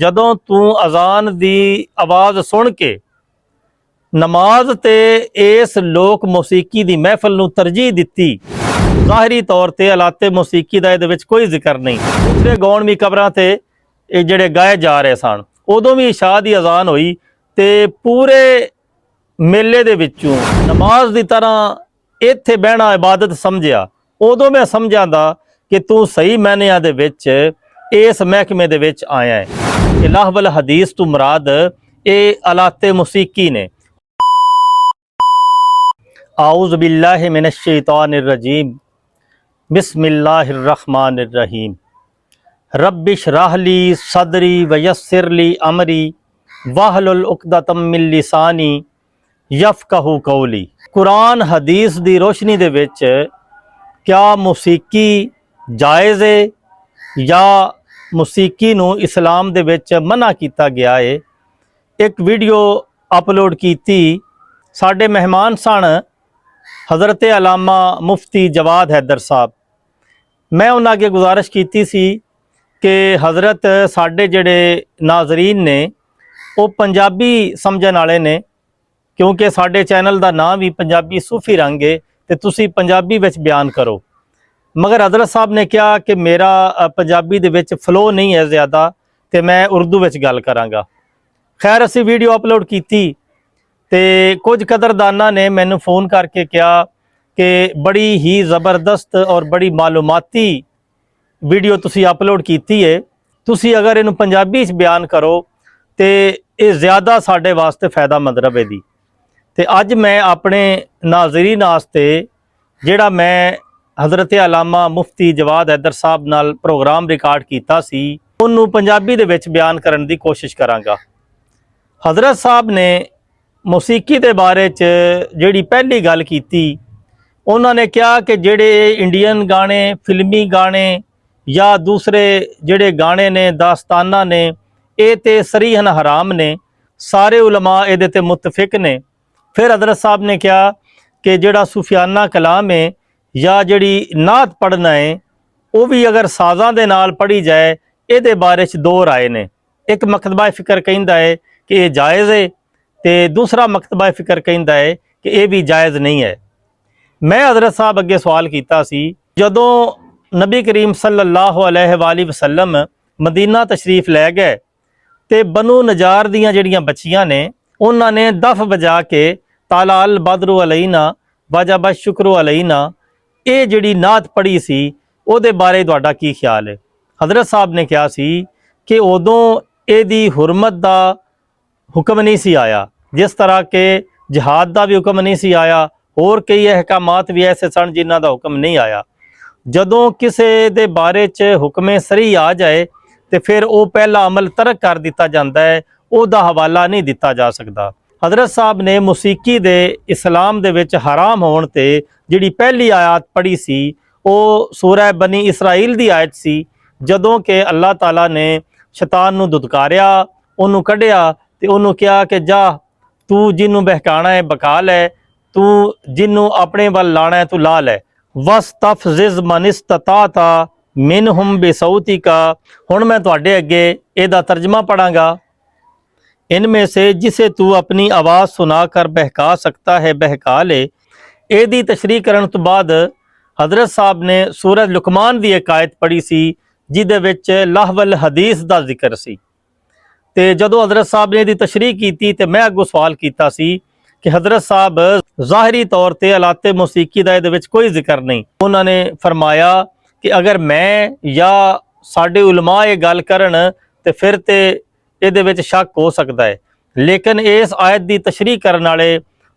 ਜਦੋਂ ਤੂੰ ਅਜ਼ਾਨ ਦੀ ਆਵਾਜ਼ ਸੁਣ ਕੇ ਨਮਾਜ਼ ਤੇ ਇਸ ਲੋਕ ਮੌਸੀਕੀ ਦੀ ਮਹਿਫਲ ਨੂੰ ਤਰਜੀਹ ਦਿੱਤੀ, ਜ਼ਾਹਿਰੀ ਤੌਰ ਤੇ ਅਲਾਤੇ ਮੌਸੀਕੀ ਦਾ ਇਹਦੇ ਵਿੱਚ ਕੋਈ ਜ਼ਿਕਰ ਨਹੀਂ। ਦੂਸਰੇ ਗਾਉਣ ਵੀ ਕਬਰਾਂ ਤੇ ਇਹ ਜਿਹੜੇ ਗਾਏ ਜਾ ਰਹੇ ਸਨ, ਉਦੋਂ ਵੀ ਇਸ਼ਾ ਦੀ ਅਜ਼ਾਨ ਹੋਈ ਤੇ ਪੂਰੇ ਮੇਲੇ ਦੇ ਵਿੱਚੋਂ ਨਮਾਜ਼ ਦੀ ਤਰ੍ਹਾਂ ਇੱਥੇ ਬਹਿਣਾ ਇਬਾਦਤ ਸਮਝਿਆ। ਉਦੋਂ ਮੈਂ ਸਮਝਾਂਦਾ ਕਿ ਤੂੰ ਸਹੀ ਮਾਇਨਿਆਂ ਦੇ ਵਿੱਚ ਇਸ ਮਹਿਕਮੇ ਦੇ ਵਿੱਚ ਆਇਆ ਹੈ। ਇਹ ਲਾਹਵਲ ਹਦੀਸ ਤੋਂ ਮੁਰਾਦ ਇਹ ਅਲਾਤੇ ਮੌਸੀਕੀ ਨੇ। ਆਊज़ बिल्लाहि मिनश शैतानिर रजीम बिस्मिल्लाहिर रहमानिर रहीम रब्बिश राहली सदरी वयस्सिरली अमरी वाहलुल उक़दतम मिन लिसानी यफ़क़हू कौली। कुरान हदीस दी रोशनी दे विच क्या मौसीकी जायज़ है या मौसीकी नूं इस्लाम दे विच मना किया गया है। एक वीडियो अपलोड की, साडे मेहमान सन हज़रत अलामा मुफ्ती जवाद हैदर साहब। मैं उन्हां अगे गुजारिश की सी कि हज़रत साडे जिहड़े नाज़रीन ने वो पंजाबी समझण वाले ने, क्योंकि साडे चैनल का नाम भी पंजाबी सूफी रंग है ते तुसी पंजाबी विच बयान करो। मगर हज़रत साहब ने कहा कि मेरा पंजाबी दे विच फ्लो नहीं है ज़्यादा, तो मैं उर्दू विच गल करांगा। खैर असी वीडियो अपलोड की ते कुछ कदरदाना ने मैनू फ़ोन करके कहा कि बड़ी ही ज़बरदस्त और बड़ी मालूमाती वीडियो तुसी अपलोड की है, तुसी अगर इनू पंजाबी च बयान करो तो ये ज़्यादा साढ़े वास्ते फ़ायदामंद रहेगी। तो अज मैं अपने नाज़रीन वास्ते जिहड़ा मैं हज़रत अलामा मुफ्ती जवाद हैदर साहब नाल प्रोग्राम रिकॉर्ड किया सी, उन्नू पंजाबी दे विच बयान करने की कोशिश करांगा। हज़रत साहब ने मौसीकी के बारे जिहड़ी पहली गल की, उन्होंने कहा कि जिहड़े इंडियन गाने, फिल्मी गाने या दूसरे जिहड़े गाने ने, दास्ताना ने, ये तो सरीहन हराम ने। सारे उलमा इहदे ते मुतफिक ने। फिर हज़रत साहब ने कहा कि जिहड़ा सूफियाना कलाम है या जिहड़ी नात पढ़ना है वो भी अगर साज़ां दे नाल पढ़ी जाए, इहदे बारे दो राय ने। एक मकतबा फ़िक्र कहंदा है कि ये जायज़ है, तो दूसरा मकतबा फ़िक्र कहता है कि यह भी जायज़ नहीं है। मैं हज़रत साहब अगे सवाल किया सी, जदों नबी करीम सल्लल्लाहु अलैहि वसल्लम मदीना तशरीफ़ लै गए तो बनु नजार दियां जिहड़ियां बच्चियां ने, उन्होंने दफ बजा के ताला अल बदरु अलैना वजब शुक्र अलैना ये जिहड़ी नात पढ़ी सी, उहदे बारे तुहाडा की ख्याल है। हज़रत साहब ने कहा सी कि उदों इहदी हुरमत दा हुक्म नहीं सी आया, जिस तरह के जिहाद का भी हुक्म नहीं सी आया, और कई अहकामात भी ऐसे सन जिन्हां दा हुक्म नहीं आया। जदों किसी दे बारे च हुक्म सरी आ जाए तो फिर वो पहला अमल तरक कर दिता जाता है, उसका हवाला नहीं दिता जा सकता। हज़रत साहब ने मौसीकी दे इस्लाम दे विच हराम होने ते जिहड़ी पहली आयत पढ़ी सी वो सूरह बनी इसराइल दी आयत सी, जदों के अल्लाह ताला ने शैतान नूं दुदकारिया, उन्होंने कढ़िया तो उन्होंने कहा कि जा तू जिन्हों बहकाना है बका लै, तू जिन्हों अपने वाल लाना है तू ला लै। वस्तफ़ज़िज़ मन इस्तताअता मिनहुम बिसौतिका। हुण मैं तुहाडे अगे इहदा तर्जमा पढ़ांगा। इनमें से जिसे तू अपनी आवाज़ सुनाकर बहका सकता है बहका ले। इहदी तशरीह करन तो बाद हज़रत साहब ने सूरह लुकमान दी एक आयत पढ़ी सी, जिहदे विच लाहवल हदीस दा जिक्र सी। तो जदों हज़रत साहब ने इसकी तशरीह की तो मैं अगों सवाल किया कि हज़रत साहब ज़ाहरी तौर पर अलाते मौसीकी का ये कोई जिक्र नहीं। उन्होंने फरमाया कि अगर मैं या साडे उलमा ये गल करन तो फिर तो ये शक हो सकता है। लेकिन इस आयत की तशरीह करने वाले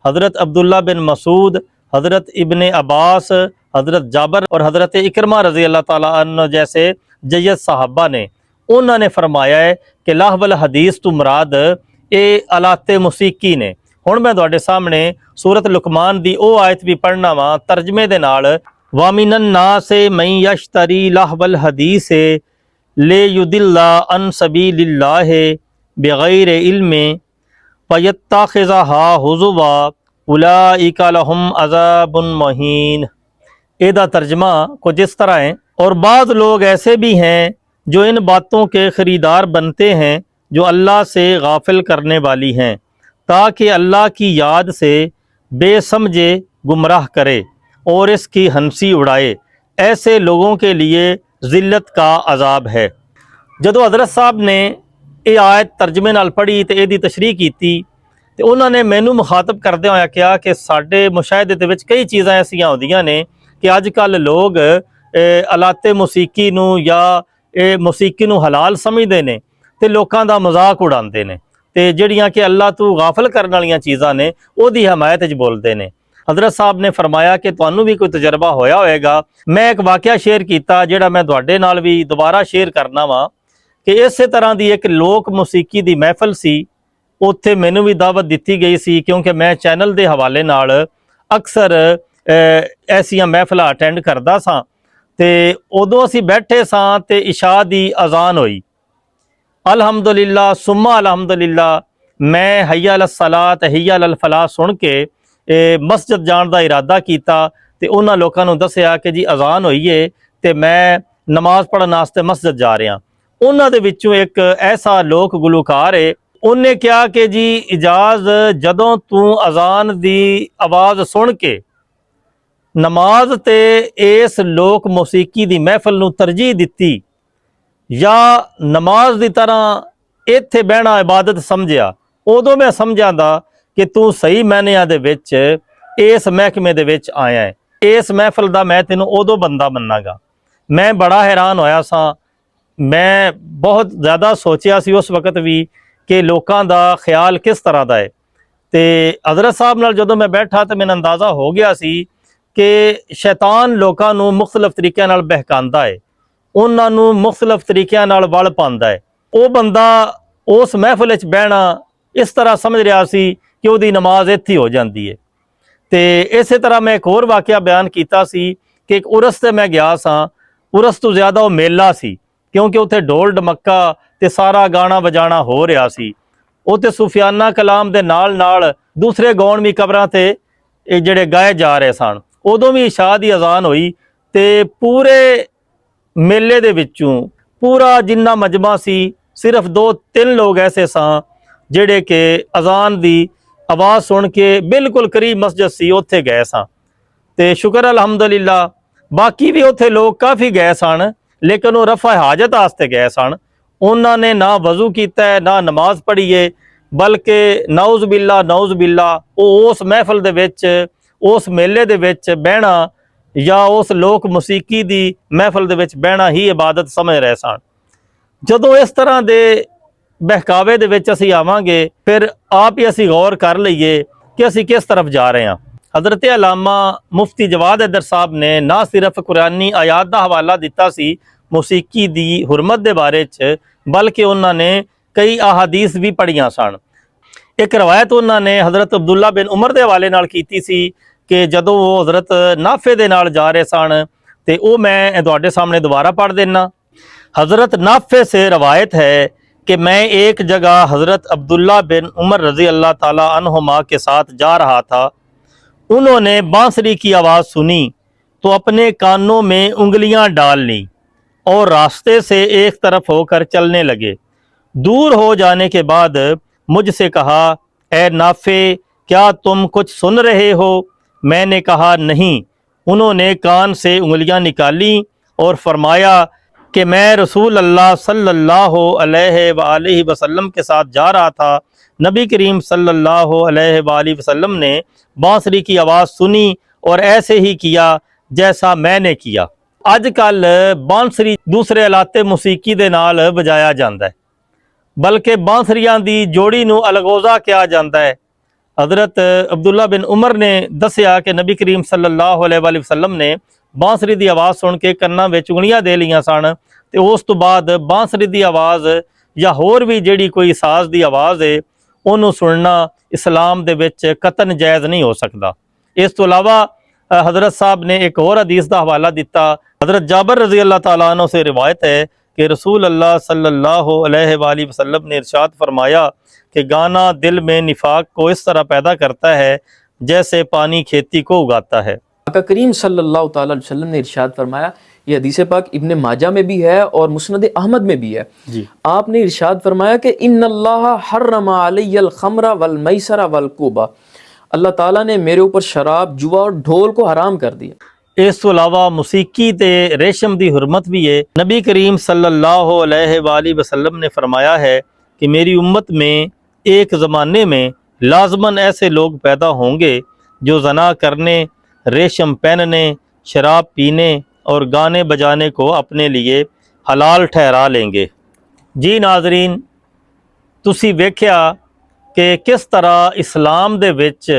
हज़रत अब्दुल्ला बिन मसूद, हज़रत इब्ने अब्बास, हज़रत जाबर और हज़रत इकरमा रज़ी अल्लाह ताला अन्हु जैसे जय्यद साहबा ने, उन्होंने फरमाया है कि लाहवल हदीस तो मुराद ये अलाते मौसीकी ने। हुण मैं तुहाडे सामने सूरत लुकमान दी ओ आयत भी पढ़ना वा तर्जमे दे नाल। वामिनन नासे मन यश्तरी लाहवल हदीस ले युदिल्ला अन सबीलिल्लाह बिगैर इल्म फयत्तखिज़हा हुज़ुवा उलाइका लहुम अज़ाबुन महीन। एदा तर्जमा कुछ इस तरह है, और बाज़ लोग ऐसे भी हैं जो इन बातों के ख़रीदार बनते हैं जो अल्लाह से गाफिल करने वाली हैं, ताकि अल्लाह की याद से बेसमझे गुमराह करे और इसकी हंसी उड़ाए। ऐसे लोगों के लिए ज़िल्लत का अजाब है। ਜਦੋਂ ਹਜ਼ਰਤ ਸਾਹਿਬ ਨੇ ਇਹ ਆਇਤ ਤਰਜਮੇ ਨਾਲ ਪੜ੍ਹੀ ਤੇ ਇਹਦੀ ਤਸ਼ਰੀਹ ਕੀਤੀ ਤੇ ਉਹਨਾਂ ਨੇ ਮੈਨੂੰ ਮੁਖਾਤਬ ਕਰਦੇ ਹੋਇਆ ਕਿਹਾ ਕਿ ਸਾਡੇ ਮੁਸ਼ਾਹਦੇ ਦੇ ਵਿੱਚ ਕਈ ਚੀਜ਼ਾਂ ਐਸੀਆਂ ਹੁੰਦੀਆਂ ਨੇ ਕਿ ਅੱਜ ਕੱਲ੍ਹ ਲੋਕ ਆਲਾਤੇ ਮੌਸੀਕੀ ਨੂੰ ਜਾਂ ਇਹ ਮੌਸੀਕੀ ਨੂੰ ਹਲਾਲ ਸਮਝਦੇ ਨੇ ਤੇ ਲੋਕਾਂ ਦਾ ਮਜ਼ਾਕ ਉਡਾਉਂਦੇ ਨੇ ਤੇ ਜਿਹੜੀਆਂ ਕਿ ਅੱਲਾਹ ਤੋਂ ਗਾਫਲ ਕਰਨ ਵਾਲੀਆਂ ਚੀਜ਼ਾਂ ਨੇ ਉਹਦੀ ਹਮਾਇਤ 'ਚ ਬੋਲਦੇ ਨੇ। हज़रत साहब ने फरमाया कि तुहानू भी कोई तजर्बा होया होएगा। मैं एक वाक़या शेयर किया जिहड़ा मैं तुहाडे नाल भी दोबारा शेयर करना वा कि इस तरह की एक लोक मौसीकी की महफिल सी, उत्थे मैनू भी दावत दी गई सी क्योंकि मैं चैनल के हवाले नाल अक्सर ऐसियां महफिलां अटेंड करदा सां ते उदों असीं बैठे सां ते इशा दी अज़ान होई। अलहमदुलिल्लाह सुम्मा अलहमदुलिल्लाह मैं हय्या अल सलात हय्या अल फलाह सुन के मस्जिद जाण दा इरादा कीता ते उन्हां लोकां नूं दस्सिया कि जी अज़ान होई है ते मैं नमाज पढ़न वास्ते मस्जिद जा रहा। उन्हां दे विचों एक ऐसा लोक गुलकार है, उन्हें कहा कि जी इजाज़ जदों तू अज़ान दी आवाज़ सुन के नमाज ते इस लोक मौसीकी दी महफिल नूं तरजीह दित्ती या नमाज दी तरह इत्थे बहना इबादत समझिया, उदों मैं समझांदा कि तू सही मैनिया दे विच इस महकमे दे विच आया है, इस महफिल दा मैं तेनों उदों बंदा मन्नागा। मैं बड़ा हैरान होया सा, मैं बहुत ज़्यादा सोचिया सी उस वक्त भी कि लोकां दा ख्याल किस तरह दा है। ते हज़रत साहब नाल जदों मैं बैठा तो मैनूं अंदाज़ा हो गया सी कि शैतान लोकां नूं मुख्तलिफ तरीक़िਆਂ नाल बहकांदा है, उन्हां नूं मुख्तलिफ तरीक़िਆਂ नाल वल पांदा है। वो बंदा उस महफिल च बहना इस तरह समझ रहा सी कि वो नमाज इत्थे हो जाती है। तो इस तरह मैं एक होर वाक़या बयान किया सी कि एक उरस से मैं गया सा, उरस तो ज़्यादा वो मेला सी क्योंकि उत्थे ढोल ढमक्का ते सारा गाना बजाना हो रहा सी। उत्थे सूफियाना कलाम दे नाल नाल दूसरे गौण भी कबरां ते जिहड़े गाए जा रहे सन। उदों भी इशा दी अज़ान होई ते पूरे मेले दे विचों पूरा जिन्ना मजमा सी सिर्फ 2-3 लोग ऐसे सा जिहड़े कि अज़ान दी आवाज़ सुन के बिल्कुल करीब मस्जिद सी उत्थे गए सन। ते शुक्र अलहमदुलिल्लाह बाकी भी उत्थे लोग काफ़ी गए सन, लेकिन वो रफ़ा हाजत वास्ते गए सन। उन्होंने ना वज़ू किया है ना नमाज पढ़ी है, बल्कि नौज़ बिल्ला वो उस महफिल दे विच उस मेले दे विच बहना या उस लोक मौसीकी दी महफिल दे विच बहना ही इबादत समझ रहे सन। जदों इस तरह दे बहकावे दे विच असीं आवांगे फिर आप ही असीं गौर कर लईए कि असीं किस तरफ जा रहे हैं। हज़रत अल्लामा मुफ्ती जवाद हैदर साहब ने ना सिर्फ कुरानी आयात का हवाला दिता सी मौसीकी दी हुरमत दे बारे च, बल्कि उन्होंने कई अहादीस भी पढ़ियां सन। एक रवायत उन्होंने हज़रत अब्दुल्ला बिन उमर के हवाले नाल कीती सी कि जदों वो हज़रत नाफे दे नाल जा रहे सन तो वो मैं तुहाडे सामने दोबारा पढ़ देना। हज़रत नाफे से रवायत है कि मैं एक जगह हज़रत अब्दुल्ला बिन उमर रज़ी अल्लाह ताला अन्हुमा के साथ जा रहा था। उन्होंने बांसुरी की आवाज़ सुनी तो अपने कानों में उंगलियां डाल ली और रास्ते से एक तरफ होकर चलने लगे। दूर हो जाने के बाद मुझसे कहा, ए नाफे क्या तुम कुछ सुन रहे हो? मैंने कहा नहीं। उन्होंने कान से उंगलियां निकाली और फरमाया कि मैं रसूल अल्लाह सल्लल्लाहु अलैहि वसल्लम के साथ जा रहा था। नबी करीम सल्लल्लाहु अलैहि वसल्लम ने बांसुरी की आवाज़ सुनी और ऐसे ही किया जैसा मैंने किया। अजकल बांसुरी दूसरे आलाते मौसीकी दे नाल बजाया जाता है, बल्कि बांसुरियां दी जोड़ी नूं अलगोज़ा किया जाता है। हज़रत अब्दुल्ला बिन उमर ने दसिया कि नबी करीम सल्लल्लाहु अलैहि वसल्लम ने बांसुरी की आवाज़ सुन के कन्नां विच उंगलियां दे लियां सन ते उस तो बाद बांसुरी की आवाज़ या होर भी जिहड़ी कोई साज की आवाज़ है उन्होंने सुनना इस्लाम दे विच कतन जायज़ नहीं हो सकता। इस तो अलावा हज़रत साहब ने एक और हदीस का हवाला दिता। हज़रत जाबर रज़ी अल्लाह ताला अन्हु से रिवायत है कि रसूल अल्लाह सल्लल्लाहु अलैहि वसल्लम ने इरशाद फरमाया कि गाना दिल में निफाक को इस तरह पैदा करता है जैसे पानी खेती को उगाता है। आका करीम सल्लल्लाहु अलैहि वसल्लम ने इरशाद फरमाया ये हदीस पाक इब्ने माजा में भी है और मुस्नद अहमद में भी है। जी। आपने इरशाद फरमाया कि इन्नल्लाह हर्रमा अलैयल खमरा वल मैसरा वल कुबा, अल्लाह ताला ने मेरे ऊपर शराब, जुआ और ढोल को हराम कर दिया। इस तो अलावा मुसीकी ते रेशम की हुरमत भी है। नबी करीम सल्लल्लाहु अलैहि वसल्लम ने फरमाया है कि मेरी उम्मत में एक ज़माने में लाजमन ऐसे लोग पैदा होंगे जो जना करने, रेशम पहनने, शराब पीने और गाने बजाने को अपने लिए हलाल ठहरा लेंगे। जी नाजरीन, तुसी वेख्या कि किस तरह इस्लाम दे विच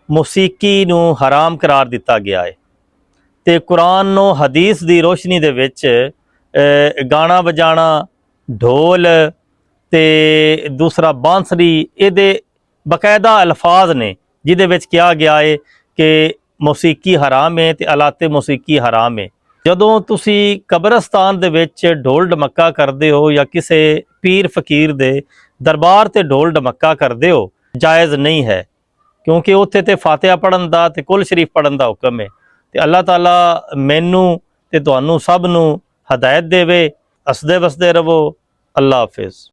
मुसीकी नू हराम करार दिता गया है ਤੇ ਕੁਰਾਨ ਨੂੰ ਹਦੀਸ ਦੀ ਰੋਸ਼ਨੀ ਦੇ ਵਿੱਚ ਗਾਣਾ ਵਜਾਣਾ, ਢੋਲ ਤੇ ਦੂਸਰਾ ਬਾਂਸਰੀ, ਇਹਦੇ ਬਕਾਇਦਾ ਅਲਫਾਜ਼ ਨੇ ਜਿਹਦੇ ਵਿੱਚ ਕਿਹਾ ਗਿਆ ਹੈ ਕਿ ਮੌਸੀਕੀ ਹਰਾਮ ਹੈ ਤੇ ਆਲਾਤੇ ਮੌਸੀਕੀ ਹਰਾਮ ਹੈ। ਜਦੋਂ ਤੁਸੀਂ ਕਬਰਸਤਾਨ ਦੇ ਵਿੱਚ ਢੋਲ ਢਮੱਕਾ ਕਰਦੇ ਹੋ ਜਾਂ ਕਿਸੇ ਪੀਰ ਫਕੀਰ ਦੇ ਦਰਬਾਰ ਤੇ ਢੋਲ ਢਮੱਕਾ ਕਰਦੇ ਹੋ, ਜਾਇਜ਼ ਨਹੀਂ ਹੈ, ਕਿਉਂਕਿ ਉੱਥੇ ਤੇ ਫਾਤਿਹਾ ਪੜ੍ਹਨ ਦਾ ਤੇ ਕੁਲ ਸ਼ਰੀਫ ਪੜ੍ਹਨ ਦਾ ਹੁਕਮ ਹੈ। ਤੇ ਅੱਲਾਹ ਤਾਲਾ ਮੈਨੂੰ ਤੇ ਤੁਹਾਨੂੰ ਸਭ ਨੂੰ ਹਦਾਇਤ ਦੇਵੇ। ਹੱਸਦੇ ਵਸਦੇ ਰਹੋ। ਅੱਲਾਹ ਹਾਫਿਜ਼।